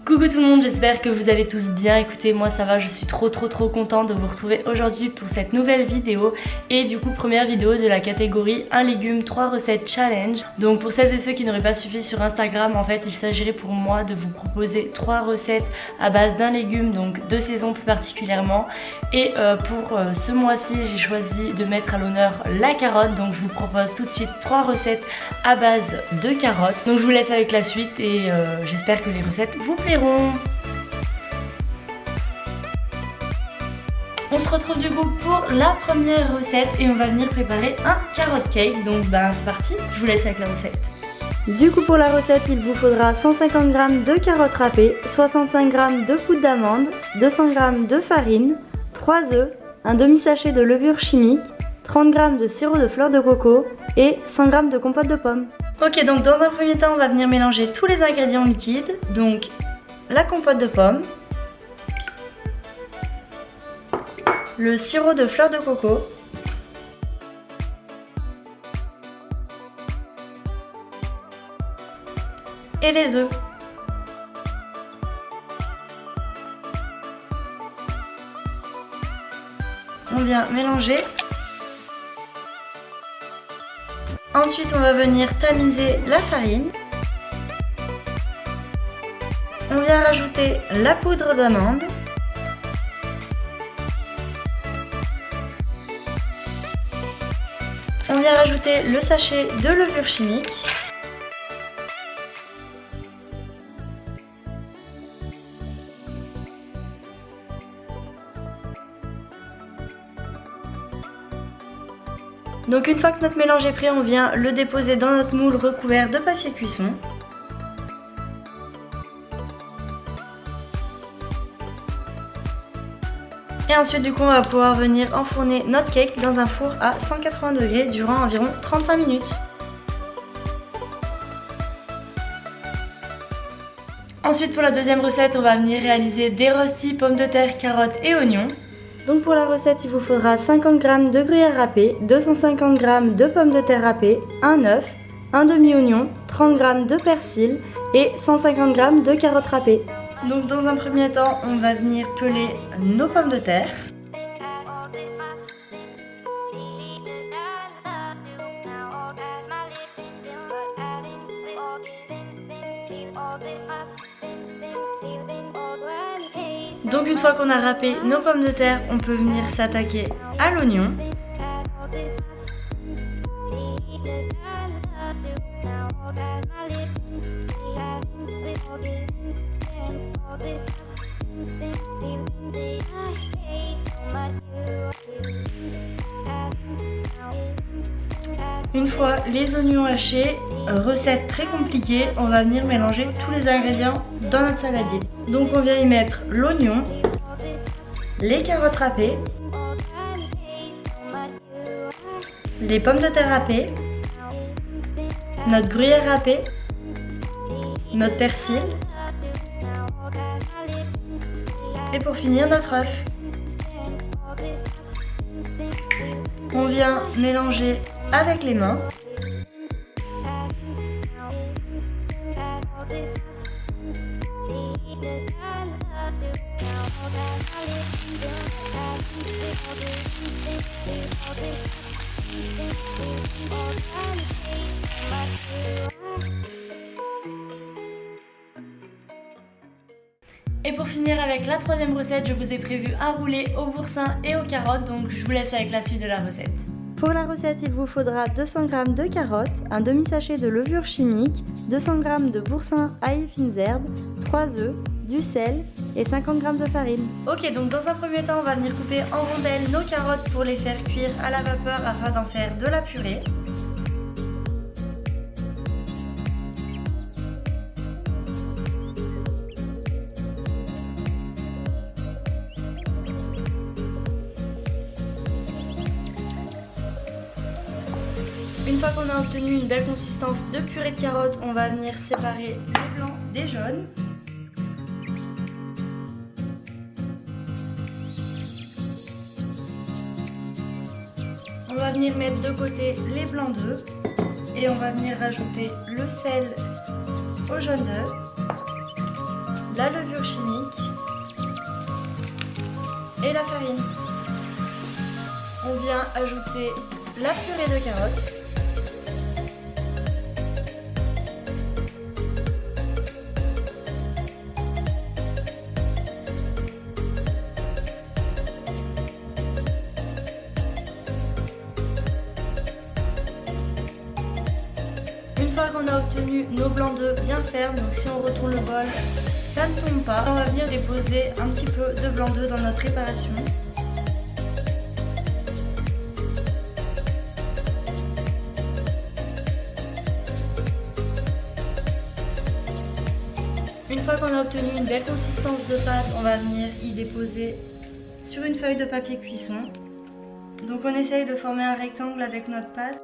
Coucou tout le monde, j'espère que vous allez tous bien. Écoutez, moi ça va, je suis trop contente de vous retrouver aujourd'hui pour cette nouvelle vidéo. Et du coup, première vidéo de la catégorie 1 légume 3 recettes challenge. Donc pour celles et ceux qui n'auraient pas suivi sur Instagram, en fait il s'agirait pour moi de vous proposer 3 recettes à base d'un légume, donc de saison plus particulièrement. Et pour ce mois-ci, j'ai choisi de mettre à l'honneur la carotte. Donc je vous propose tout de suite 3 recettes à base de carottes. Donc je vous laisse avec la suite et j'espère que les recettes vous plairont. On se retrouve du coup pour la première recette et on va venir préparer un carrot cake. Donc c'est parti, je vous laisse avec la recette. Du coup pour la recette, il vous faudra 150 g de carottes râpées, 65 g de poudre d'amande, 200 g de farine, 3 œufs, un demi-sachet de levure chimique, 30 g de sirop de fleur de coco et 100 g de compote de pommes. Ok, donc dans un premier temps, on va venir mélanger tous les ingrédients liquides. Donc la compote de pommes, le sirop de fleur de coco, et les œufs. On vient mélanger. Ensuite, on va venir tamiser la farine. On vient rajouter la poudre d'amande. On vient rajouter le sachet de levure chimique. Donc une fois que notre mélange est prêt, on vient le déposer dans notre moule recouvert de papier cuisson. Et ensuite du coup on va pouvoir venir enfourner notre cake dans un four à 180 degrés durant environ 35 minutes. Ensuite pour la deuxième recette, on va venir réaliser des rostis pommes de terre, carottes et oignons. Donc pour la recette, il vous faudra 50 g de gruyère râpée, 250 g de pommes de terre râpées, un œuf, un demi-oignon, 30 g de persil et 150 g de carottes râpées. Donc dans un premier temps, on va venir peler nos pommes de terre. Donc une fois qu'on a râpé nos pommes de terre, on peut venir s'attaquer à l'oignon. Une fois les oignons hachés, recette très compliquée, on va venir mélanger tous les ingrédients dans notre saladier. Donc on vient y mettre l'oignon, les carottes râpées, les pommes de terre râpées, notre gruyère râpée, notre persil et pour finir notre œuf. On vient mélanger avec les mains. Et pour finir avec la troisième recette, je vous ai prévu un roulé au boursin et aux carottes, donc je vous laisse avec la suite de la recette. Pour la recette, il vous faudra 200 g de carottes, un demi-sachet de levure chimique, 200 g de boursin ail fines herbes, 3 œufs, du sel et 50 g de farine. Ok, donc dans un premier temps, on va venir couper en rondelles nos carottes pour les faire cuire à la vapeur afin d'en faire de la purée. Une fois qu'on a obtenu une belle consistance de purée de carottes, on va venir séparer les blancs des jaunes. On va venir mettre de côté les blancs d'œufs Et on va venir rajouter le sel au jaune d'œuf, la levure chimique et la farine. On vient ajouter la purée de carottes. Une fois qu'on a obtenu nos blancs d'œufs bien fermes, donc si on retourne le bol, ça ne tombe pas. On va venir déposer un petit peu de blanc d'œufs dans notre préparation. Une fois qu'on a obtenu une belle consistance de pâte, on va venir y déposer sur une feuille de papier cuisson. Donc on essaye de former un rectangle avec notre pâte.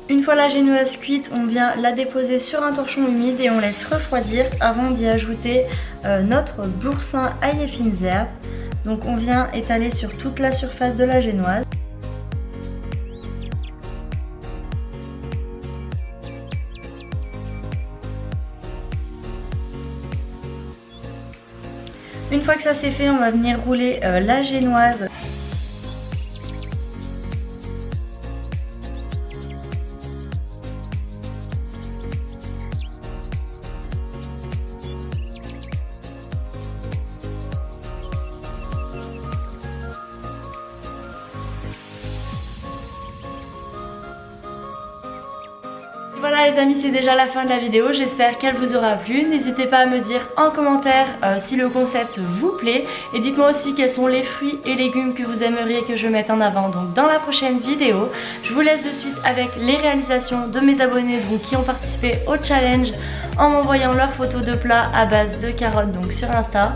Une fois la génoise cuite, on vient la déposer sur un torchon humide et on laisse refroidir avant d'y ajouter notre boursin ail et fines herbes. Donc on vient étaler sur toute la surface de la génoise. Une fois que ça c'est fait, on va venir rouler la génoise. Voilà les amis, c'est déjà la fin de la vidéo, j'espère qu'elle vous aura plu. N'hésitez pas à me dire en commentaire si le concept vous plaît. Et dites-moi aussi quels sont les fruits et légumes que vous aimeriez que je mette en avant donc dans la prochaine vidéo. Je vous laisse de suite avec les réalisations de mes abonnés donc, qui ont participé au challenge en m'envoyant leurs photos de plats à base de carottes donc sur Insta.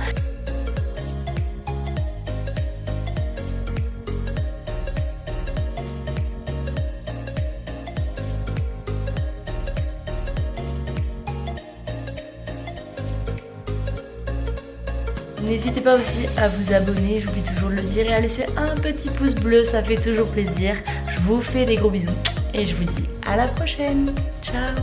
N'hésitez pas aussi à vous abonner, j'oublie toujours de le dire, et à laisser un petit pouce bleu, ça fait toujours plaisir. Je vous fais des gros bisous et je vous dis à la prochaine. Ciao!